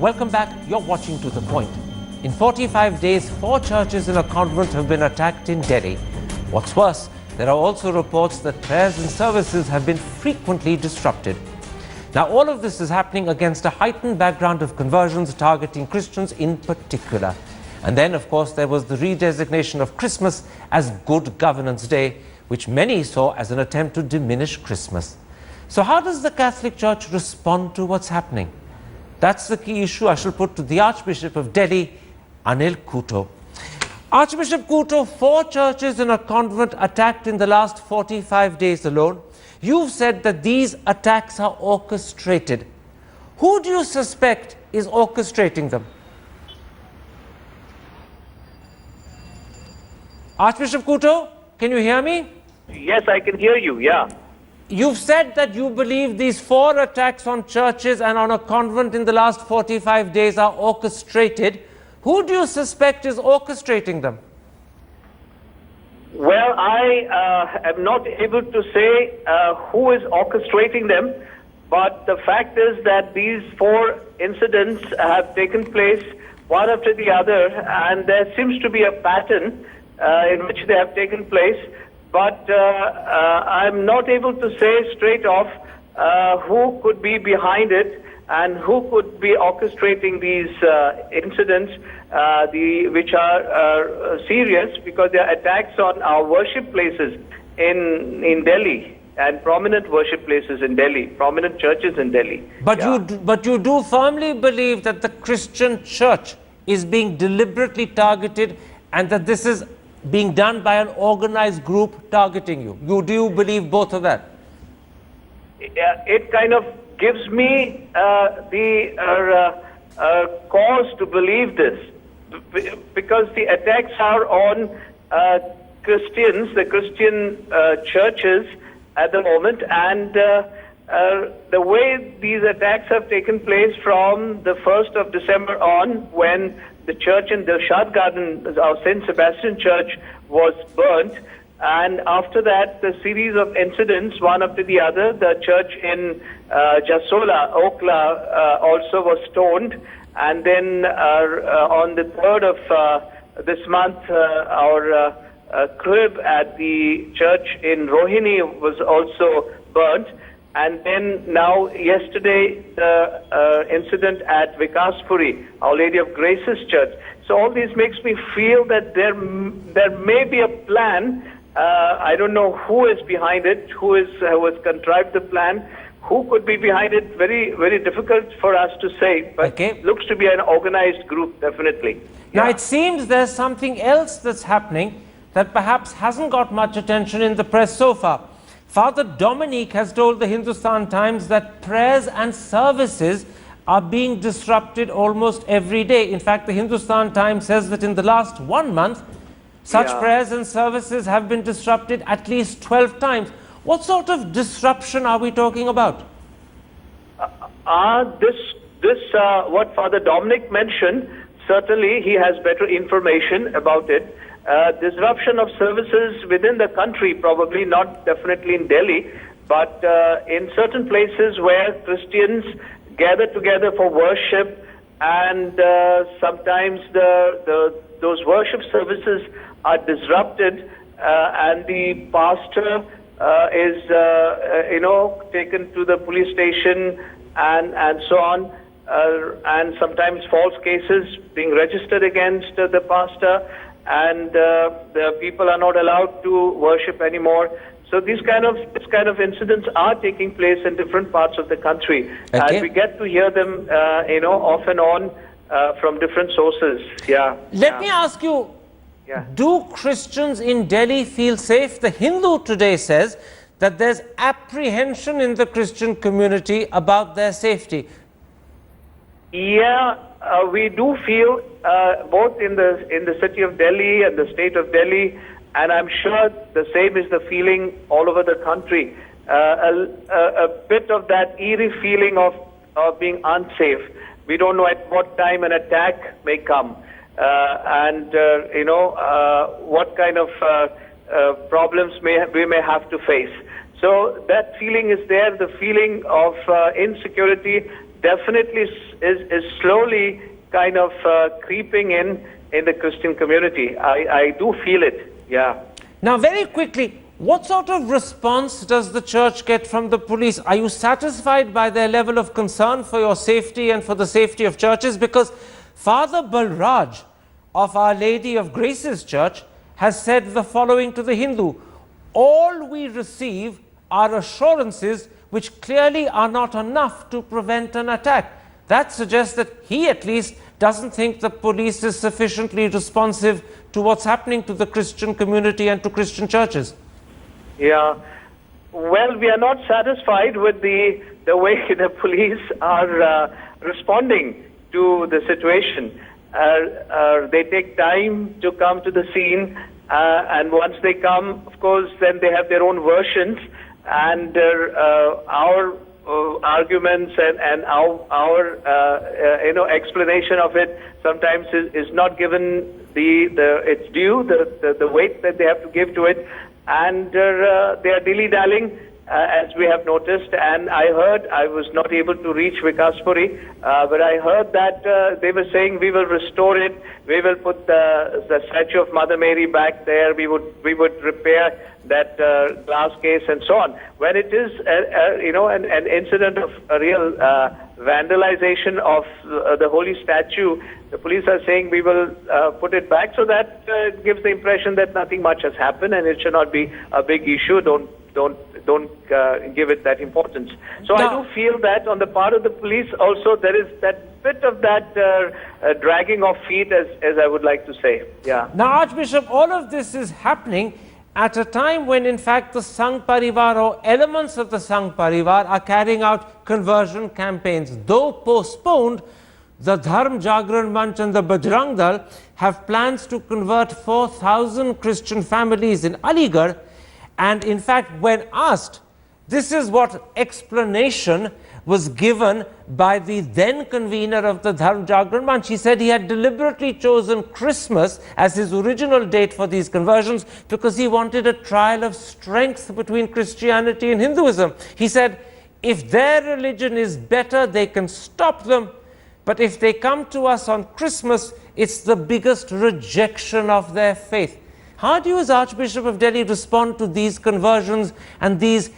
Welcome back. You're watching To The Point. In 45 days, 4 churches in a convent have been attacked in Delhi. What's worse, there are also reports that prayers and services have been frequently disrupted. Now, all of this is happening against a heightened background of conversions targeting Christians in particular. And then, of course, there was the redesignation of Christmas as Good Governance Day, which many saw as an attempt to diminish Christmas. So how does the Catholic Church respond to what's happening? That's the key issue I shall put to the Archbishop of Delhi, Anil Couto. Archbishop Couto, 4 churches in a convent attacked in the last 45 days alone. You've said that these attacks are orchestrated. Who do you suspect is orchestrating them? Archbishop Couto, can you hear me? Yes, I can hear you, yeah. You've said that you believe these 4 attacks on churches and on a convent in the last 45 days are orchestrated. Who do you suspect is orchestrating them? Well, I am not able to say who is orchestrating them, but the fact is that these 4 incidents have taken place one after the other, and there seems to be a pattern in which they have taken place. But I'm not able to say straight off who could be behind it and who could be orchestrating these incidents, which are serious because they are attacks on our worship places in Delhi and prominent worship places in Delhi, prominent churches in Delhi. But you do firmly believe that the Christian church is being deliberately targeted and that this is being done by an organized group targeting you. Do you believe both of that? It kind of gives me the cause to believe this, because the attacks are on Christians, the Christian churches at the moment, and the way these attacks have taken place from the 1st of December on, when the church in Dilshad Garden, our St. Sebastian Church, was burnt. And after that, the series of incidents, one after the other. The church in Jasola, Okla, also was stoned. And then on the 3rd of this month, our crib at the church in Rohini was also burnt. And then now, yesterday, the incident at Vikaspuri, Our Lady of Grace's Church. So all this makes me feel that there may be a plan. I don't know who is behind it, who has contrived the plan, who could be behind it. Very, very difficult for us to say, but it looks to be an organized group, definitely. Now, it seems there's something else that's happening that perhaps hasn't got much attention in the press so far. Father Dominic has told the Hindustan Times that prayers and services are being disrupted almost every day. In fact, the Hindustan Times says that in the last 1 month, such prayers and services have been disrupted at least 12 times. What sort of disruption are we talking about? What Father Dominic mentioned, certainly he has better information about it. Disruption of services within the country, probably not definitely in Delhi, but in certain places where Christians gather together for worship, and sometimes those worship services are disrupted, and the pastor is taken to the police station and so on, and sometimes false cases being registered against the pastor, and the people are not allowed to worship anymore. So these kind of incidents are taking place in different parts of the country, and we get to hear them, off and on from different sources. Let me ask you: do Christians in Delhi feel safe? The Hindu today says that there's apprehension in the Christian community about their safety. We do feel both in the city of Delhi and the state of Delhi, and I'm sure the same is the feeling all over the country. A bit of that eerie feeling of being unsafe. We don't know at what time an attack may come, and what kind of problems we may have to face. So that feeling is there, the feeling of insecurity, definitely is slowly kind of creeping in the Christian community. I do feel it, yeah. Now, very quickly, what sort of response does the church get from the police? Are you satisfied by their level of concern for your safety and for the safety of churches? Because Father Balraj of Our Lady of Grace's Church has said the following to the Hindu: all we receive are assurances which clearly are not enough to prevent an attack. That suggests that he at least doesn't think the police is sufficiently responsive to what's happening to the Christian community and to Christian churches. Yeah. Well, we are not satisfied with the way the police are responding to the situation. They take time to come to the scene, and once they come, of course, then they have their own versions, and our arguments and our explanation of it sometimes is not given its due, the weight that they have to give to it, and they are dilly-dallying, as we have noticed. And I heard, I was not able to reach Vikaspuri, but I heard that they were saying we will restore it, we will put the statue of Mother Mary back there, we would repair that glass case and so on. When it is an incident of a real vandalization of the holy statue, the police are saying we will put it back, so that gives the impression that nothing much has happened and it should not be a big issue. Don't give it that importance. So I do feel that on the part of the police also there is that bit of that dragging of feet, as I would like to say. Yeah. Now, Archbishop, all of this is happening at a time when, in fact, the Sangh Parivar or elements of the Sangh Parivar are carrying out conversion campaigns. Though postponed, the Dharm Jagran Manch and the Bajrang Dal have plans to convert 4,000 Christian families in Aligarh. And in fact, when asked, this is what explanation was given by the then convener of the Dharm Jagran Manch. He said he had deliberately chosen Christmas as his original date for these conversions because he wanted a trial of strength between Christianity and Hinduism. He said, if their religion is better, they can stop them. But if they come to us on Christmas, it's the biggest rejection of their faith. How do you, as Archbishop of Delhi, respond to these conversions and these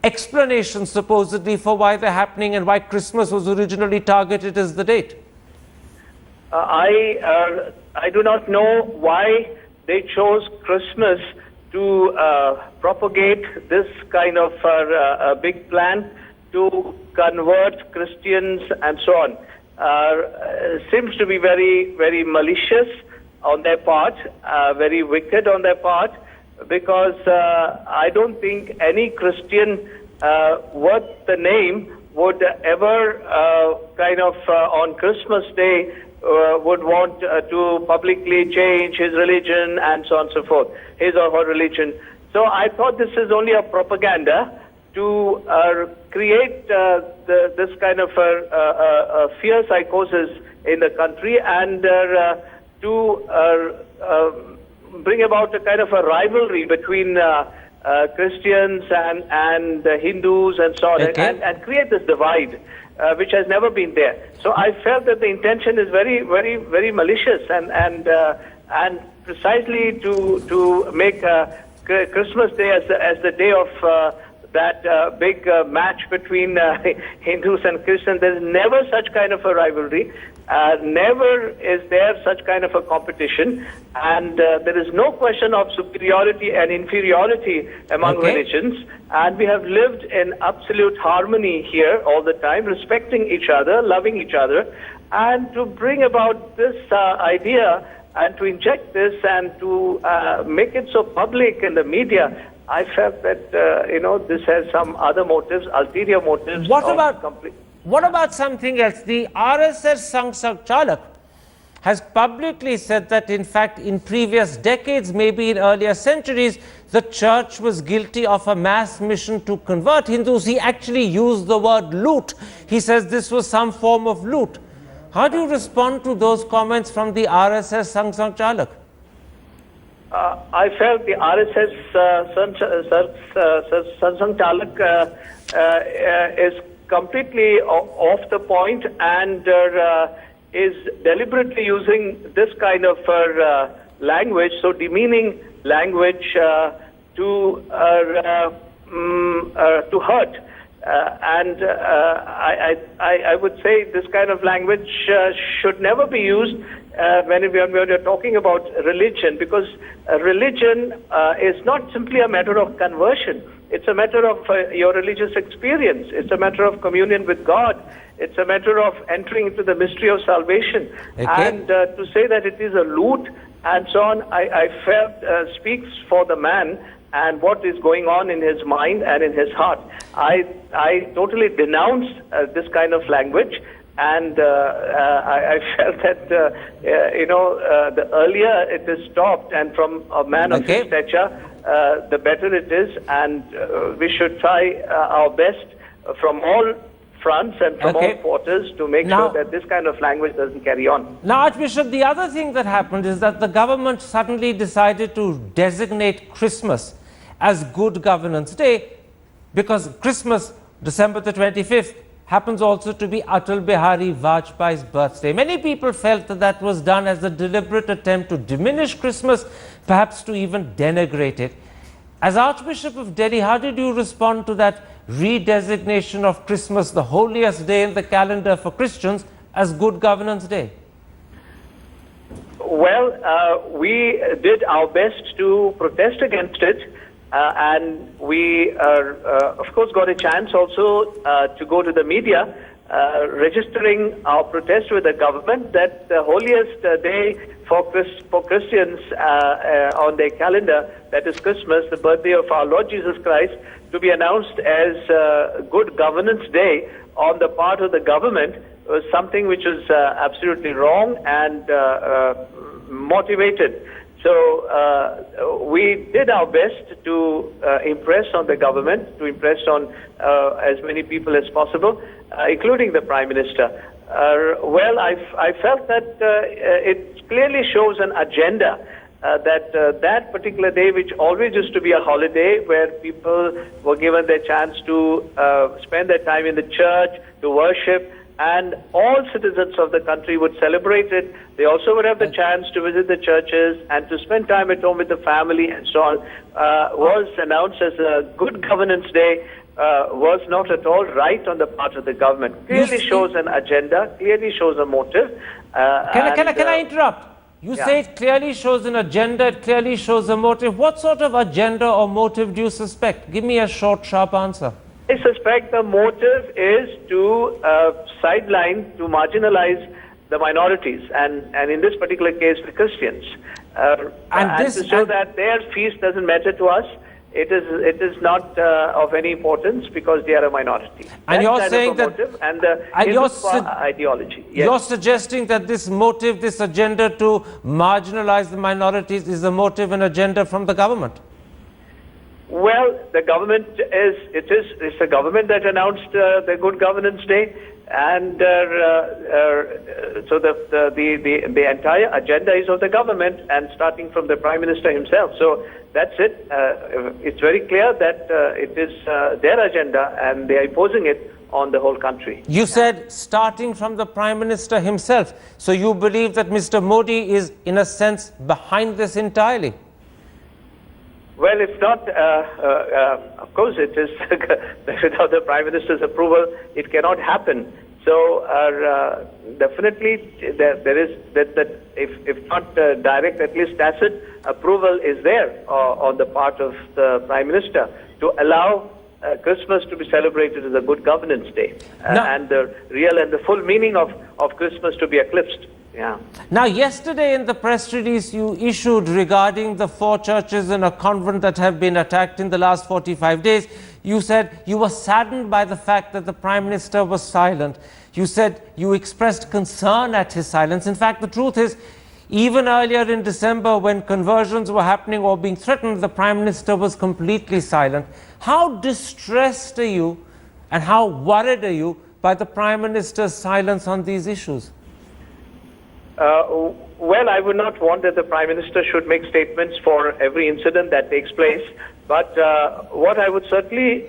explanations supposedly for why they're happening and why Christmas was originally targeted as the date? I do not know why they chose Christmas to propagate this kind of a big plan to convert Christians and so on. Seems to be very, very malicious on their part, very wicked on their part, because I don't think any Christian worth the name would ever on Christmas Day would want to publicly change his religion and so on and so forth, his or her religion. So I thought this is only a propaganda to create this kind of a fear psychosis in the country and to bring about a kind of a rivalry between Christians and Hindus and so on, okay, and create this divide, which has never been there. So I felt that the intention is very, very, very malicious, and precisely to make Christmas Day as the day of that big match between Hindus and Christians. There is never such kind of a rivalry. Never is there such kind of a competition, and there is no question of superiority and inferiority among religions, and we have lived in absolute harmony here all the time, respecting each other, loving each other, and to bring about this idea and to inject this and to make it so public in the media, I felt that this has some other motives, ulterior motives. What about something else? The RSS Sangh Chalak has publicly said that, in fact, in previous decades, maybe in earlier centuries, the church was guilty of a mass mission to convert Hindus. He actually used the word loot. He says this was some form of loot. How do you respond to those comments from the RSS Sangh Chalak? I felt the RSS Sangh Chalak is completely off the point and is deliberately using this kind of language, so demeaning language to hurt. I would say this kind of language should never be used when you're talking about religion, because religion is not simply a matter of conversion. It's a matter of your religious experience. It's a matter of communion with God. It's a matter of entering into the mystery of salvation. Okay. And to say that it is a loot and so on, I felt speaks for the man and what is going on in his mind and in his heart. I totally denounced this kind of language, and I felt that the earlier it is stopped, and from a man of his stature, the better it is, and we should try our best from all fronts and from all quarters to make sure that this kind of language doesn't carry on. Now, Archbishop, the other thing that happened is that the government suddenly decided to designate Christmas as Good Governance Day, because Christmas, December the 25th, happens also to be Atal Bihari Vajpayee's birthday. Many people felt that that was done as a deliberate attempt to diminish Christmas, perhaps to even denigrate it. As Archbishop of Delhi, how did you respond to that redesignation of Christmas, the holiest day in the calendar for Christians, as Good Governance Day? Well, we did our best to protest against it. And we, of course, got a chance also to go to the media, registering our protest with the government that the holiest day for Christians on their calendar, that is Christmas, the birthday of our Lord Jesus Christ, to be announced as Good Governance Day on the part of the government was something which is absolutely wrong and motivated. So we did our best to impress on the government, to impress on as many people as possible, including the Prime Minister. Well, I felt that it clearly shows an agenda that particular day, which always used to be a holiday, where people were given their chance to spend their time in the church, to worship, and all citizens of the country would celebrate it. They also would have the chance to visit the churches and to spend time at home with the family and so on. Was announced as a Good Governance Day, was not at all right on the part of the government. Clearly shows an agenda, clearly shows a motive. Can I interrupt? You say it clearly shows an agenda, it clearly shows a motive. What sort of agenda or motive do you suspect? Give me a short, sharp answer. I suspect the motive is to sideline, to marginalize the minorities, and in this particular case, the Christians, and to show that their feast doesn't matter to us. It is not of any importance because they are a minority. And you're saying that, ideology. Yes. You're suggesting that this motive, this agenda to marginalize the minorities, is a motive and agenda from the government. Well, the government it's the government that announced the Good Governance Day, and so the entire agenda is of the government, and starting from the Prime Minister himself. So that's it. It's very clear that it is their agenda, and they are imposing it on the whole country. You said starting from the Prime Minister himself. So you believe that Mr. Modi is, in a sense, behind this entirely? Well, if not, of course, it is without the Prime Minister's approval, it cannot happen. So definitely, there is that if not direct, at least tacit approval is there on the part of the Prime Minister to allow Christmas to be celebrated as a Good Governance Day, and the real and the full meaning of Christmas to be eclipsed. Yeah. Now, yesterday in the press release you issued regarding the 4 churches and a convent that have been attacked in the last 45 days, you said you were saddened by the fact that the Prime Minister was silent. You said you expressed concern at his silence. In fact, the truth is, even earlier in December, when conversions were happening or being threatened, the Prime Minister was completely silent. How distressed are you and how worried are you by the Prime Minister's silence on these issues? Well, I would not want that the Prime Minister should make statements for every incident that takes place. But what I would certainly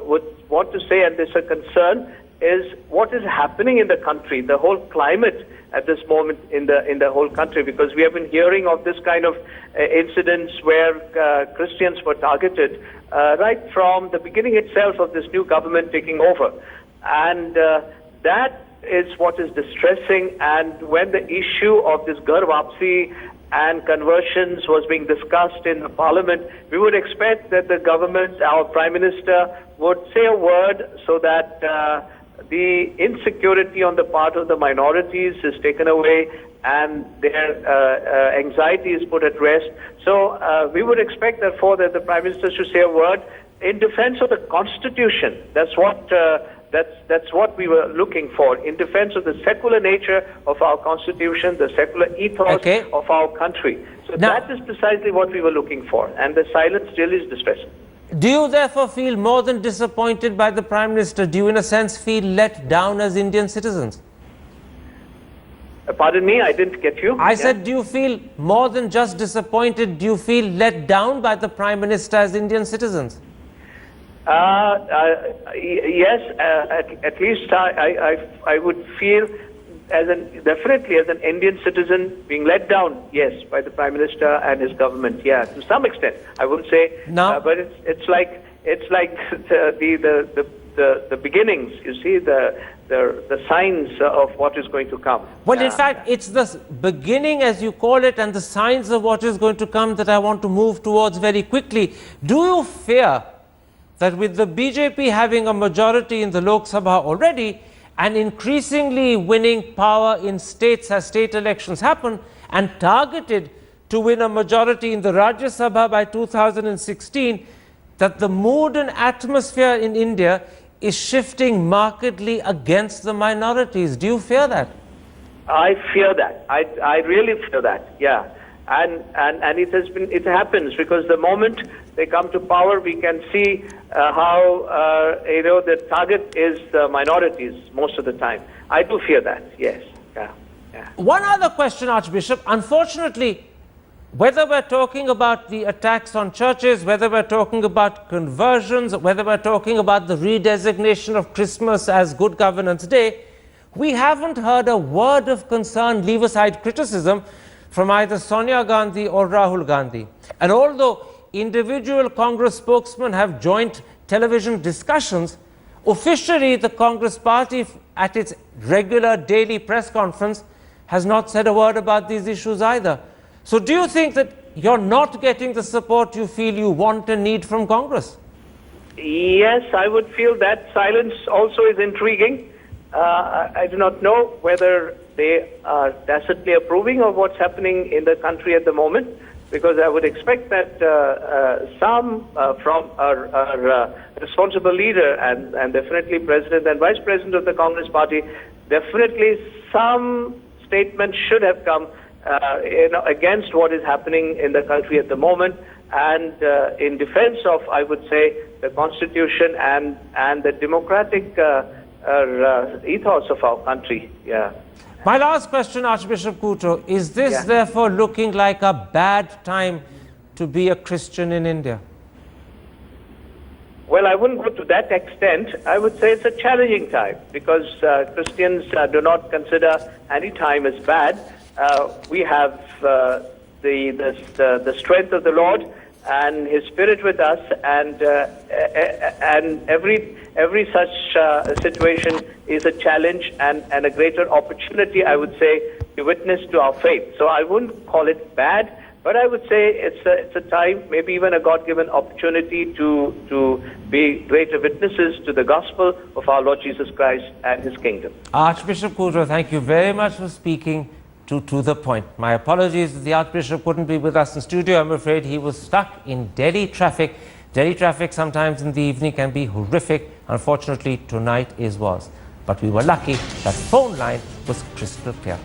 would want to say, and there's a concern, is what is happening in the country, the whole climate at this moment in the whole country, because we have been hearing of this kind of incidents where Christians were targeted right from the beginning itself of this new government taking over. And that is what is distressing. And when the issue of this Ghar Wapsi and conversions was being discussed in the parliament, we would expect that the government, our Prime Minister, would say a word so that the insecurity on the part of the minorities is taken away and their anxiety is put at rest. So we would expect, therefore, that the Prime Minister should say a word in defense of the Constitution. That's what we were looking for, in defense of the secular nature of our Constitution, the secular ethos of our country. So that is precisely what we were looking for, and the silence still is distressing. Do you therefore feel more than disappointed by the Prime Minister? Do you in a sense feel let down as Indian citizens? Pardon me, I didn't get you. I said, do you feel more than just disappointed? Do you feel let down by the Prime Minister as Indian citizens? Yes, at least I would feel definitely as an Indian citizen being let down, yes, by the Prime Minister and his government. Yeah, to some extent, I wouldn't say, but it's like the beginnings. You see the signs of what is going to come. Well, in fact, it's the beginning, as you call it, and the signs of what is going to come that I want to move towards very quickly. Do you fear that with the BJP having a majority in the Lok Sabha already, and increasingly winning power in states as state elections happen, and targeted to win a majority in the Rajya Sabha by 2016, that the mood and atmosphere in India is shifting markedly against the minorities? Do you fear that? I fear that. I really fear that, yeah. And it happens because the moment they come to power, we can see how the target is the minorities most of the time. I do fear that. Yes. Yeah. One other question, Archbishop. Unfortunately, whether we're talking about the attacks on churches, whether we're talking about conversions, whether we're talking about the redesignation of Christmas as Good Governance Day, we haven't heard a word of concern, leave aside criticism, from either Sonia Gandhi or Rahul Gandhi. And although individual Congress spokesmen have joint television discussions, officially the Congress party at its regular daily press conference has not said a word about these issues either. So do you think that you're not getting the support you feel you want and need from Congress? Yes, I would feel that silence also is intriguing. I do not know whether they are tacitly approving of what's happening in the country at the moment, because I would expect that some from our responsible leader and definitely President and Vice President of the Congress Party, definitely some statement should have come against what is happening in the country at the moment, and in defense of, I would say, the Constitution and the democratic ethos of our country. Yeah. My last question, Archbishop Couto, is this therefore looking like a bad time to be a Christian in India? Well, I wouldn't go to that extent. I would say it's a challenging time because Christians do not consider any time as bad. We have the strength of the Lord and His Spirit with us, and every such situation is a challenge and a greater opportunity, I would say, to witness to our faith. So I wouldn't call it bad, but I would say it's a time, maybe even a God-given opportunity to be greater witnesses to the gospel of our Lord Jesus Christ and His kingdom. Archbishop Couto, thank you very much for speaking to the point. My apologies that the Archbishop couldn't be with us in studio. I'm afraid he was stuck in Delhi traffic. Delhi traffic sometimes in the evening can be horrific. Unfortunately, tonight was. But we were lucky that phone line was crystal clear.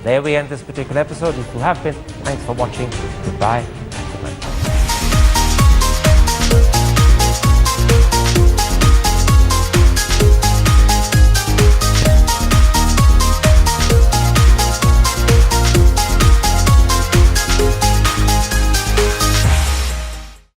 There we end this particular episode. If you have been, thanks for watching. Goodbye.